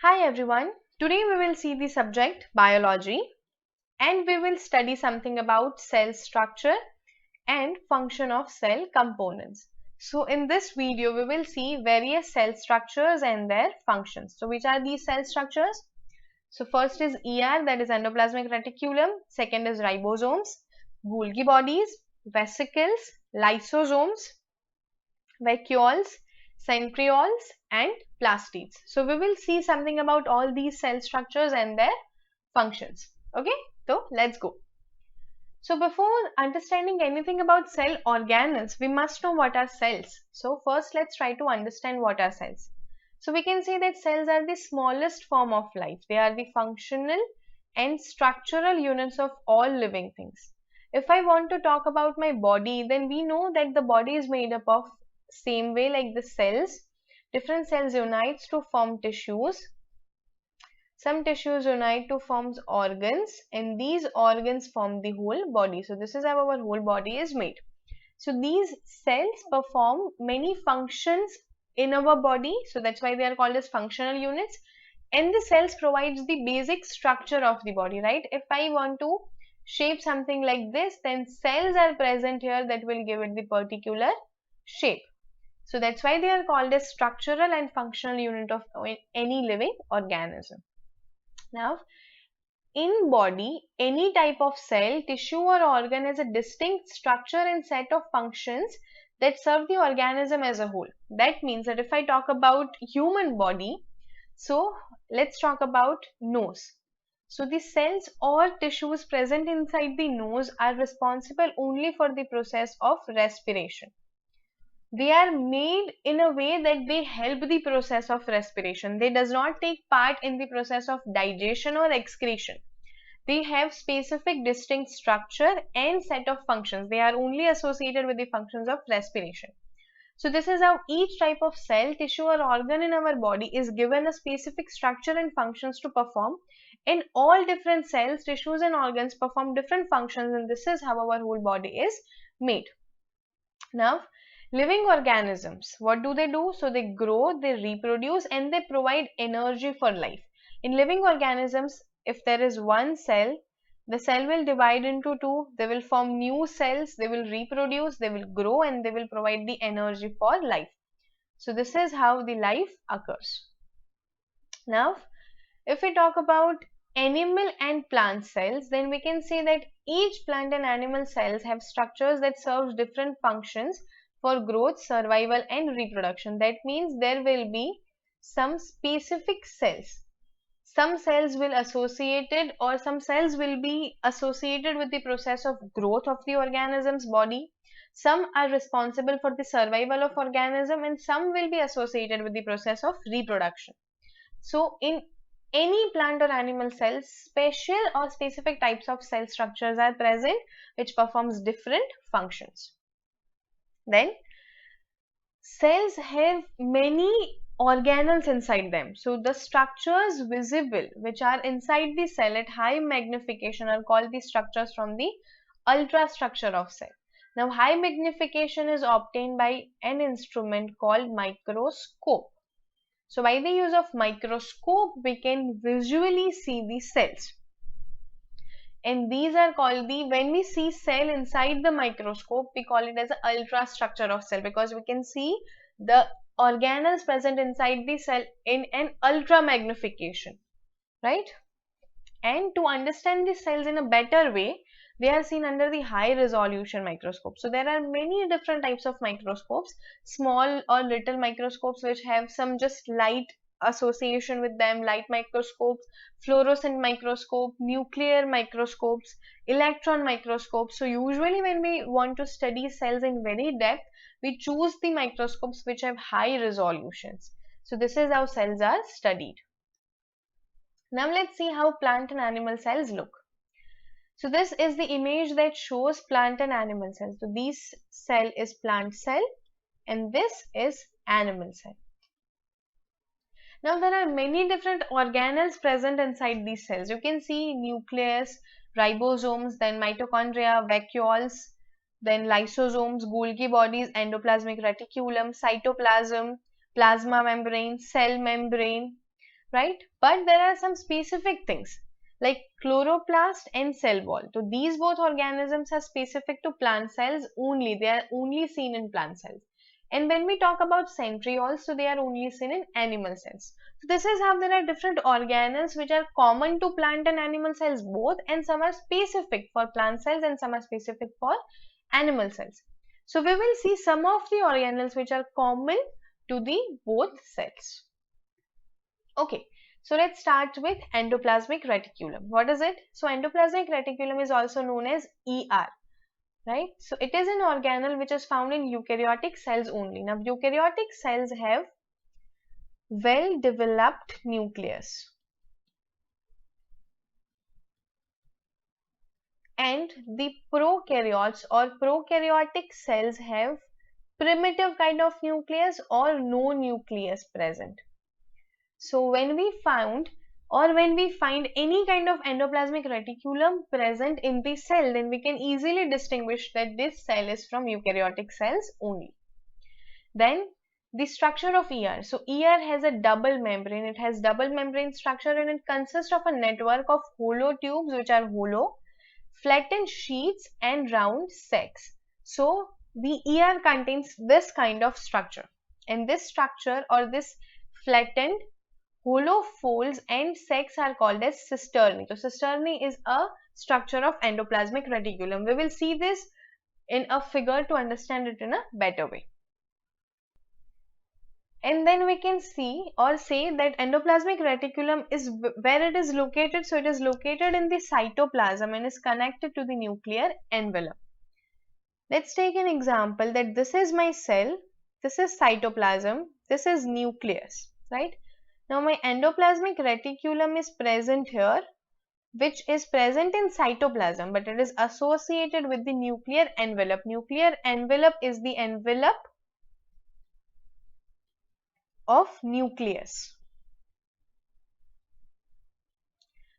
Hi everyone, today we will see the subject biology and we will study something about cell structure and function of cell components. So in this video we will see various cell structures and their functions. So which are these cell structures? So first is ER, that is endoplasmic reticulum, second is ribosomes, Golgi bodies, vesicles, lysosomes, vacuoles, centrioles and plastids. So we will see something about all these cell structures and their functions. Okay, so let's go. So before understanding anything about cell organelles, we must know what are cells. So first let's try to understand what are cells. So we can say that cells are the smallest form of life. They are the functional and structural units of all living things. If I want to talk about my body, then we know that the body is made up of same way like the cells. Different cells unites to form tissues. Some tissues unite to form organs and these organs form the whole body. So this is how our whole body is made. So these cells perform many functions in our body. So that's why they are called as functional units. And the cells provides the basic structure of the body, right? If I want to shape something like this, then cells are present here that will give it the particular shape. So that's why they are called as structural and functional unit of any living organism. Now, in body, any type of cell, tissue or organ has a distinct structure and set of functions that serve the organism as a whole. That means that if I talk about human body, so let's talk about nose. So the cells or tissues present inside the nose are responsible only for the process of respiration. They are made in a way that they help the process of respiration. They does not take part in the process of digestion or excretion. They have specific distinct structure and set of functions. They are only associated with the functions of respiration. So this is how each type of cell, tissue or organ in our body is given a specific structure and functions to perform. And all different cells, tissues and organs perform different functions, and this is how our whole body is made. Now, living organisms, what do? So they grow, they reproduce and they provide energy for life. In living organisms, if there is one cell, the cell will divide into two, they will form new cells, they will reproduce, they will grow and they will provide the energy for life. So this is how the life occurs. Now, if we talk about animal and plant cells, then we can say that each plant and animal cells have structures that serve different functions for growth, survival and reproduction. That means there will be some specific cells. Some cells will associated or some cells will be associated with the process of growth of the organism's body. Some are responsible for the survival of organism and some will be associated with the process of reproduction. So in any plant or animal cells, special or specific types of cell structures are present which performs different functions. Then cells have many organelles inside them. So the structures visible which are inside the cell at high magnification are called the structures from the ultrastructure of cell. Now high magnification is obtained by an instrument called microscope. So by the use of microscope, we can visually see the cells. And these are called when we see cell inside the microscope, we call it as an ultrastructure of cell because we can see the organelles present inside the cell in an ultra magnification, right? And to understand the cells in a better way, they are seen under the high resolution microscope. So there are many different types of microscopes, small or little microscopes which have some just light association with them, light microscopes, fluorescent microscope, nuclear microscopes, electron microscopes. So usually when we want to study cells in very depth, we choose the microscopes which have high resolutions. So this is how cells are studied. Now let's see how plant and animal cells look. So this is the image that shows plant and animal cells. So this cell is plant cell and this is animal cell. Now there are many different organelles present inside these cells. You can see nucleus, ribosomes, then mitochondria, vacuoles, then lysosomes, Golgi bodies, endoplasmic reticulum, cytoplasm, plasma membrane, cell membrane. right? But there are some specific things like chloroplast and cell wall. So these both organisms are specific to plant cells only. They are only seen in plant cells. And when we talk about centrioles, so they are only seen in animal cells. So this is how there are different organelles which are common to plant and animal cells both, and some are specific for plant cells and some are specific for animal cells. So we will see some of the organelles which are common to the both cells. Okay, so let's start with endoplasmic reticulum. What is it? So endoplasmic reticulum is also known as ER, right? So it is an organelle which is found in eukaryotic cells only. Now eukaryotic cells have well developed nucleus, and the prokaryotes or prokaryotic cells have primitive kind of nucleus or no nucleus present. So when we find any kind of endoplasmic reticulum present in the cell, then we can easily distinguish that this cell is from eukaryotic cells only. Then the structure of ER. So ER has a double membrane. It has double membrane structure and it consists of a network of hollow tubes which are hollow, flattened sheets and round sacs. So the ER contains this kind of structure, and this structure or this flattened hollow folds and sacs are called as cisternae. So cisternae is a structure of endoplasmic reticulum. We will see this in a figure to understand it in a better way. And then we can see or say that endoplasmic reticulum is where it is located. So it is located in the cytoplasm and is connected to the nuclear envelope. Let's take an example that this is my cell, this is cytoplasm, this is nucleus, right? Now my endoplasmic reticulum is present here, which is present in cytoplasm, but it is associated with the nuclear envelope. Nuclear envelope is the envelope of nucleus,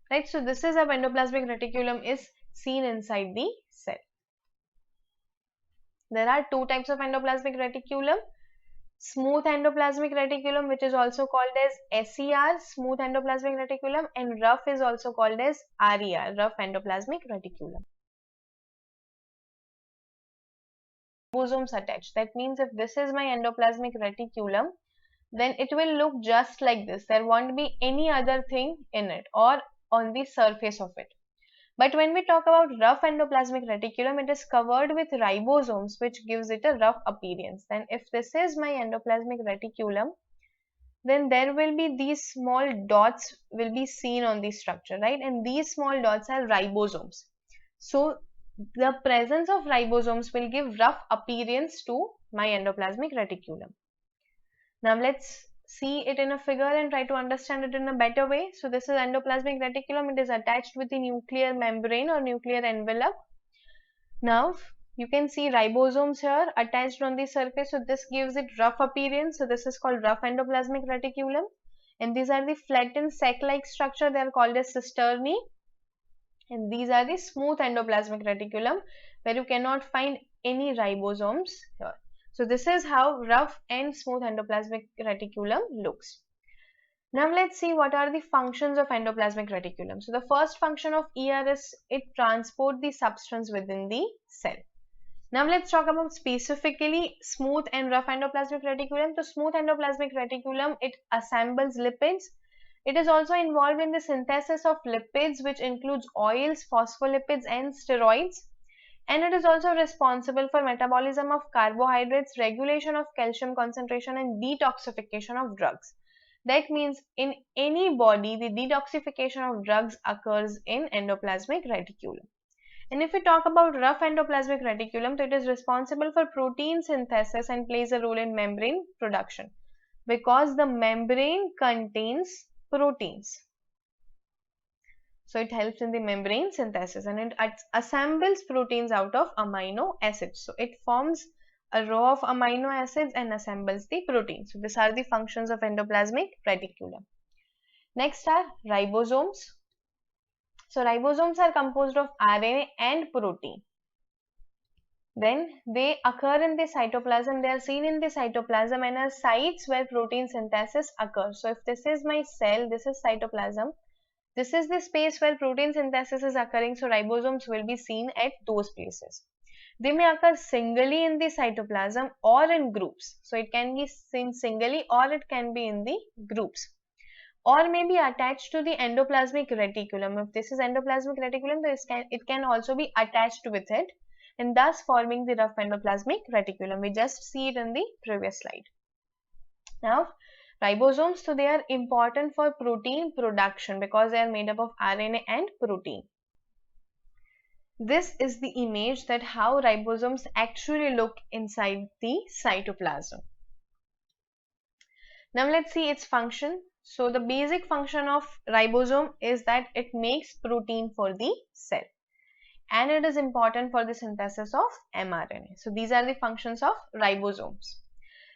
right? So this is how endoplasmic reticulum is seen inside the cell. There are two types of endoplasmic reticulum: smooth endoplasmic reticulum, which is also called as SER, smooth endoplasmic reticulum, and rough is also called as RER, rough endoplasmic reticulum. Ribosomes attached. That means if this is my endoplasmic reticulum, then it will look just like this. There won't be any other thing in it or on the surface of it. But when we talk about rough endoplasmic reticulum, it is covered with ribosomes, which gives it a rough appearance. Then if this is my endoplasmic reticulum, then there will be these small dots will be seen on the structure, right? And these small dots are ribosomes. So the presence of ribosomes will give rough appearance to my endoplasmic reticulum. Now let's see it in a figure and try to understand it in a better way. So this is endoplasmic reticulum. It is attached with the nuclear membrane or nuclear envelope. Now you can see ribosomes here attached on the surface. So this gives it rough appearance. So this is called rough endoplasmic reticulum. And these are the flattened sac-like structure. They are called as cisternae. And these are the smooth endoplasmic reticulum, where you cannot find any ribosomes here. So this is how rough and smooth endoplasmic reticulum looks. Now let's see what are the functions of endoplasmic reticulum. So the first function of ER is it transport the substance within the cell. Now let's talk about specifically smooth and rough endoplasmic reticulum. So smooth endoplasmic reticulum, it assembles lipids. It is also involved in the synthesis of lipids, which includes oils, phospholipids and steroids. And it is also responsible for metabolism of carbohydrates, regulation of calcium concentration and detoxification of drugs. That means in any body, the detoxification of drugs occurs in endoplasmic reticulum. And if we talk about rough endoplasmic reticulum, so it is responsible for protein synthesis and plays a role in membrane production because the membrane contains proteins. So it helps in the membrane synthesis and it assembles proteins out of amino acids. So it forms a row of amino acids and assembles the protein. So these are the functions of endoplasmic reticulum. Next are ribosomes. So ribosomes are composed of RNA and protein. Then they occur in the cytoplasm, they are seen in the cytoplasm and are sites where protein synthesis occurs. So if this is my cell, this is cytoplasm, this is the space where protein synthesis is occurring, so ribosomes will be seen at those places. They may occur singly in the cytoplasm or in groups. So it can be seen singly or it can be in the groups. Or may be attached to the endoplasmic reticulum. If this is endoplasmic reticulum, it can also be attached with it and thus forming the rough endoplasmic reticulum. We just see it in the previous slide. Now, ribosomes, so they are important for protein production because they are made up of RNA and protein. This is the image that how ribosomes actually look inside the cytoplasm. Now let's see its function. So the basic function of ribosome is that it makes protein for the cell and it is important for the synthesis of mRNA. So these are the functions of ribosomes.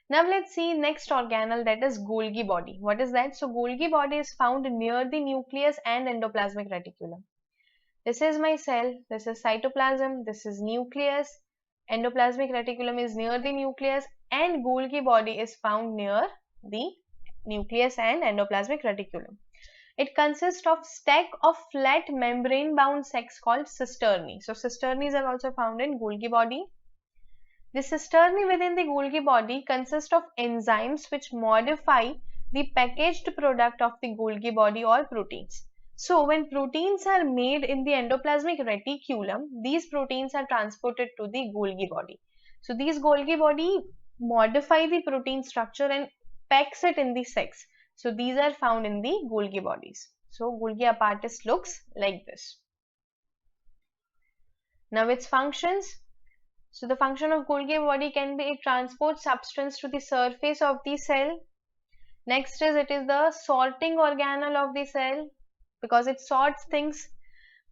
Now let's see next organelle, that is Golgi body. What is that? So Golgi body is found near the nucleus and endoplasmic reticulum. This is my cell, this is cytoplasm, this is nucleus, endoplasmic reticulum is near the nucleus and Golgi body is found near the nucleus and endoplasmic reticulum. It consists of stack of flat membrane bound sacs called cisternae. So cisternae are also found in Golgi body. The cisternae within the Golgi body consist of enzymes which modify the packaged product of the Golgi body or proteins. So when proteins are made in the endoplasmic reticulum, these proteins are transported to the Golgi body. So these Golgi body modify the protein structure and packs it in the sacs. So these are found in the Golgi bodies. So Golgi apparatus looks like this. Now its functions. So the function of Golgi body can be it transports substance to the surface of the cell. Next is it is the sorting organelle of the cell because it sorts things.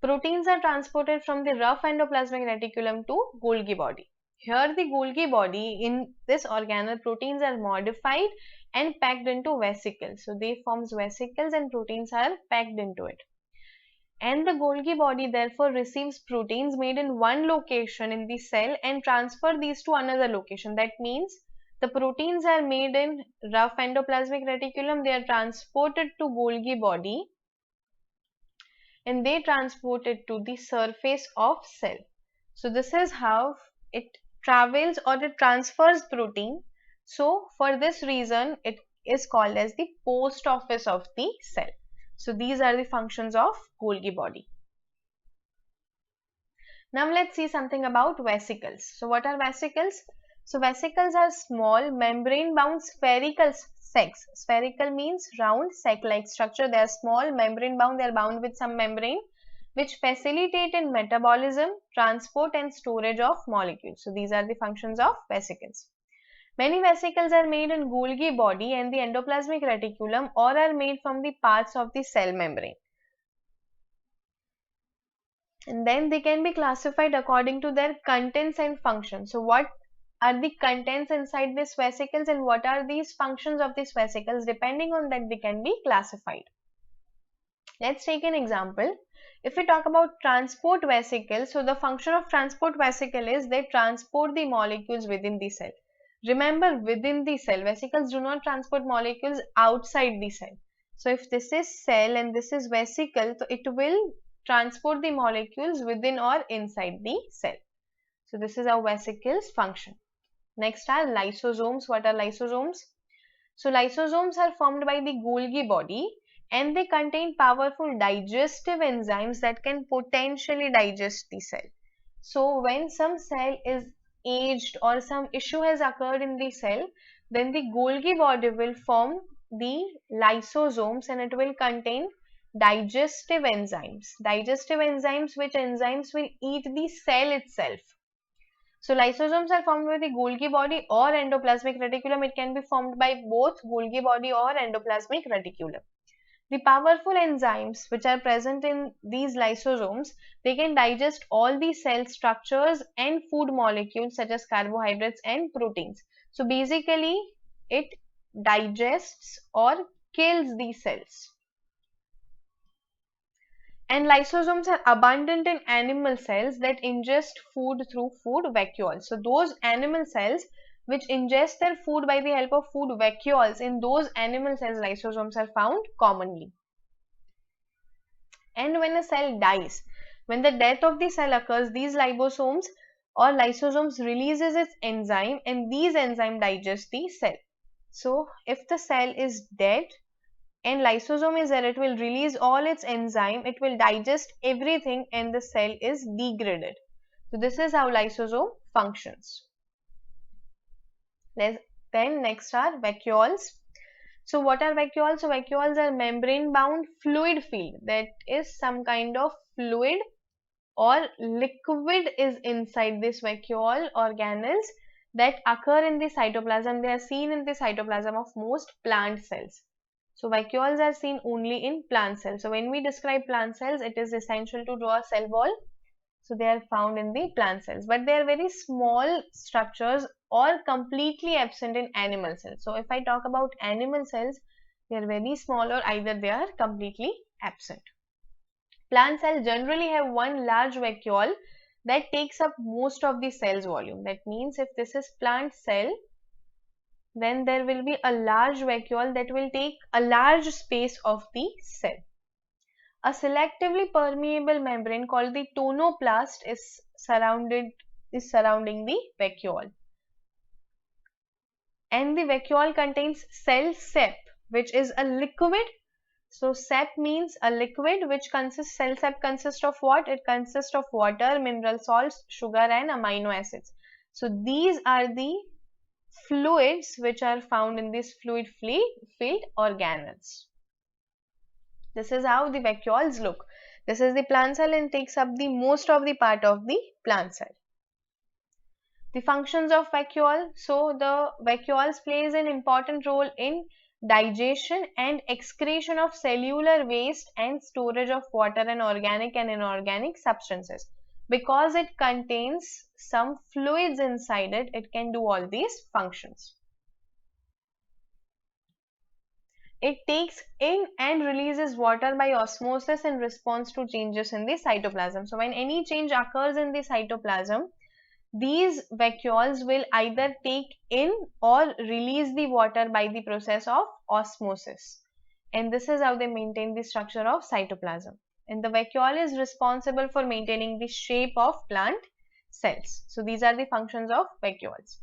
Proteins are transported from the rough endoplasmic reticulum to Golgi body. Here the Golgi body, in this organelle, proteins are modified and packed into vesicles. So they forms vesicles and proteins are packed into it. And the Golgi body therefore receives proteins made in one location in the cell and transfer these to another location. That means the proteins are made in rough endoplasmic reticulum, they are transported to Golgi body and they transport it to the surface of cell. So this is how it travels or it transfers protein. So for this reason it is called as the post office of the cell. So these are the functions of Golgi body. Now let's see something about vesicles. So what are vesicles? So vesicles are small membrane bound spherical sacs. Spherical means round sac-like structure. They are small membrane bound. They are bound with some membrane which facilitate in metabolism, transport and storage of molecules. So these are the functions of vesicles. Many vesicles are made in Golgi body and the endoplasmic reticulum or are made from the parts of the cell membrane. And then they can be classified according to their contents and functions. So what are the contents inside these vesicles and what are these functions of these vesicles? Depending on that they can be classified. Let's take an example. If we talk about transport vesicle, so the function of transport vesicle is they transport the molecules within the cell. Remember, within the cell, vesicles do not transport molecules outside the cell. So if this is cell and this is vesicle, so it will transport the molecules within or inside the cell. So this is how vesicles function. Next are lysosomes. What are lysosomes? So lysosomes are formed by the Golgi body and they contain powerful digestive enzymes that can potentially digest the cell. So when some cell is aged or some issue has occurred in the cell, then the Golgi body will form the lysosomes and it will contain digestive enzymes. Digestive enzymes, which enzymes will eat the cell itself. So lysosomes are formed by the Golgi body or endoplasmic reticulum. It can be formed by both Golgi body or endoplasmic reticulum. The powerful enzymes which are present in these lysosomes, they can digest all the cell structures and food molecules such as carbohydrates and proteins. So basically it digests or kills these cells. And lysosomes are abundant in animal cells that ingest food through food vacuoles. So those animal cells which ingest their food by the help of food vacuoles, in those animal cells lysosomes are found commonly. And when a cell dies, when the death of the cell occurs, these liposomes or lysosomes releases its enzyme, and these enzymes digest the cell. So if the cell is dead and lysosome is there, it will release all its enzyme, it will digest everything, and the cell is degraded. So this is how lysosome functions. Then next are vacuoles. So what are vacuoles? So vacuoles are membrane bound fluid field, that is some kind of fluid or liquid is inside this vacuole organelles that occur in the cytoplasm. They are seen in the cytoplasm of most plant cells. So vacuoles are seen only in plant cells. So when we describe plant cells, it is essential to draw a cell wall. So they are found in the plant cells, but they are very small structures or completely absent in animal cells. So if I talk about animal cells, they are very small or either they are completely absent. Plant cells generally have one large vacuole that takes up most of the cell's volume. That means if this is plant cell, then there will be a large vacuole that will take a large space of the cell. A selectively permeable membrane called the tonoplast is surrounding the vacuole. And the vacuole contains cell sap, which is a liquid. So sap means a liquid which consists, cell sap consists of what? It consists of water, mineral salts, sugar and amino acids. So these are the fluids which are found in this fluid filled organelles. This is how the vacuoles look. This is the plant cell and takes up the most of the part of the plant cell. The functions of vacuole. So the vacuoles plays an important role in digestion and excretion of cellular waste and storage of water and organic and inorganic substances. Because it contains some fluids inside it, it can do all these functions. It takes in and releases water by osmosis in response to changes in the cytoplasm. So when any change occurs in the cytoplasm, these vacuoles will either take in or release the water by the process of osmosis. And this is how they maintain the structure of cytoplasm. And the vacuole is responsible for maintaining the shape of plant cells. So these are the functions of vacuoles.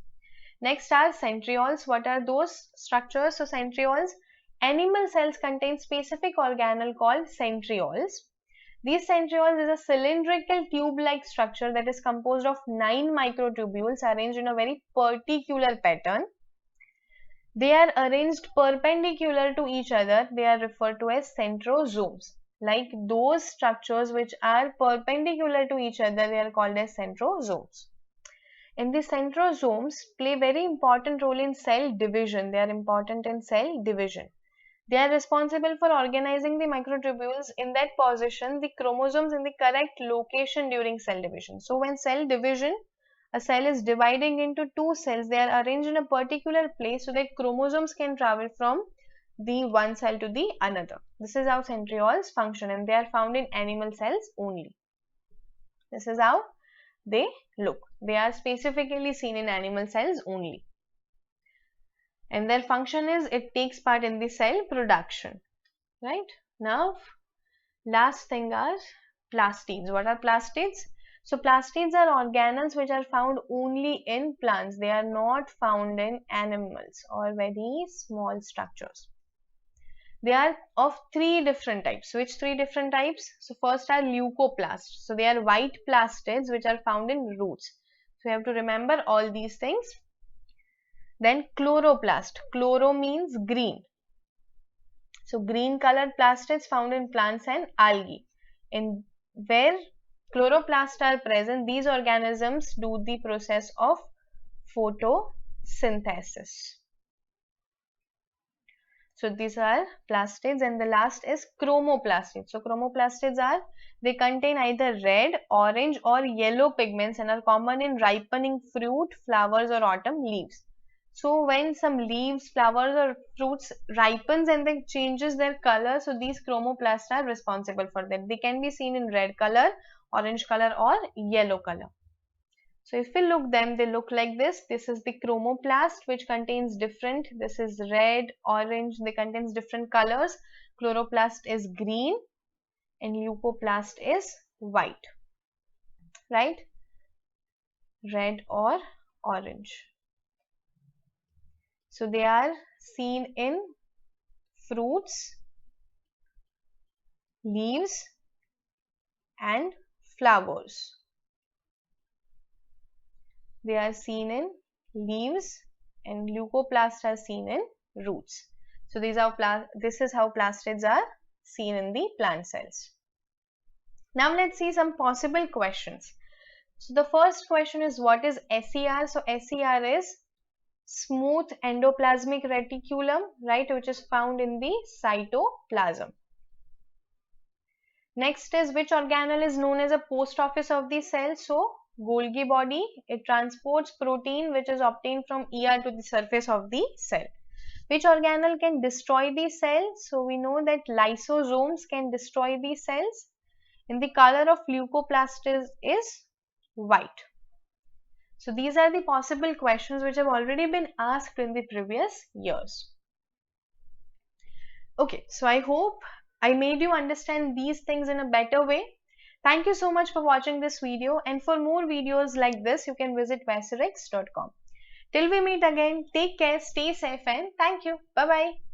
Next are centrioles. What are those structures? So centrioles, animal cells contain specific organelle called centrioles. These centrioles is a cylindrical tube-like structure that is composed of 9 microtubules arranged in a very particular pattern. They are arranged perpendicular to each other. They are referred to as centrosomes. Like those structures which are perpendicular to each other, they are called as centrosomes. And the centrosomes play very important role in cell division. They are important in cell division. They are responsible for organizing the microtubules in that position, the chromosomes in the correct location during cell division. So when cell division, a cell is dividing into two cells, they are arranged in a particular place so that chromosomes can travel from the one cell to the another. This is how centrioles function, and they are found in animal cells only. This is how they look. They are specifically seen in animal cells only. And their function is it takes part in the cell production. Right? Now, last thing are plastids. What are plastids? So plastids are organelles which are found only in plants. They are not found in animals or very small structures. They are of 3 different types. Which 3 different types? So first are leucoplasts. So they are white plastids which are found in roots. So you have to remember all these things. Then chloroplast. Chloro means green. So green colored plastids found in plants and algae. And where chloroplasts are present, these organisms do the process of photosynthesis. So these are plastids, and the last is chromoplastids. So chromoplastids are, they contain either red, orange or yellow pigments and are common in ripening fruit, flowers or autumn leaves. So when some leaves, flowers or fruits ripens and then changes their color, so these chromoplasts are responsible for that. They can be seen in red color, orange color or yellow color. So if we look them, they look like this. This is the chromoplast which contains different, this is red, orange, they contains different colors. Chloroplast is green and leucoplast is white, right? Red or orange. So they are seen in fruits, leaves and flowers. They are seen in leaves and leucoplasts are seen in roots. So this is how plastids are seen in the plant cells. Now let's see some possible questions. So the first question is, what is SER? So SER is smooth endoplasmic reticulum, right, which is found in the cytoplasm. Next is, which organelle is known as a post office of the cell? So Golgi body, it transports protein which is obtained from ER to the surface of the cell. Which organelle can destroy the cell? So we know that lysosomes can destroy the cells. And the color of leucoplast is white. So these are the possible questions which have already been asked in the previous years. Okay, so I hope I made you understand these things in a better way. Thank you so much for watching this video, and for more videos like this, you can visit vaserx.com. Till we meet again, take care, stay safe, and thank you. Bye-bye.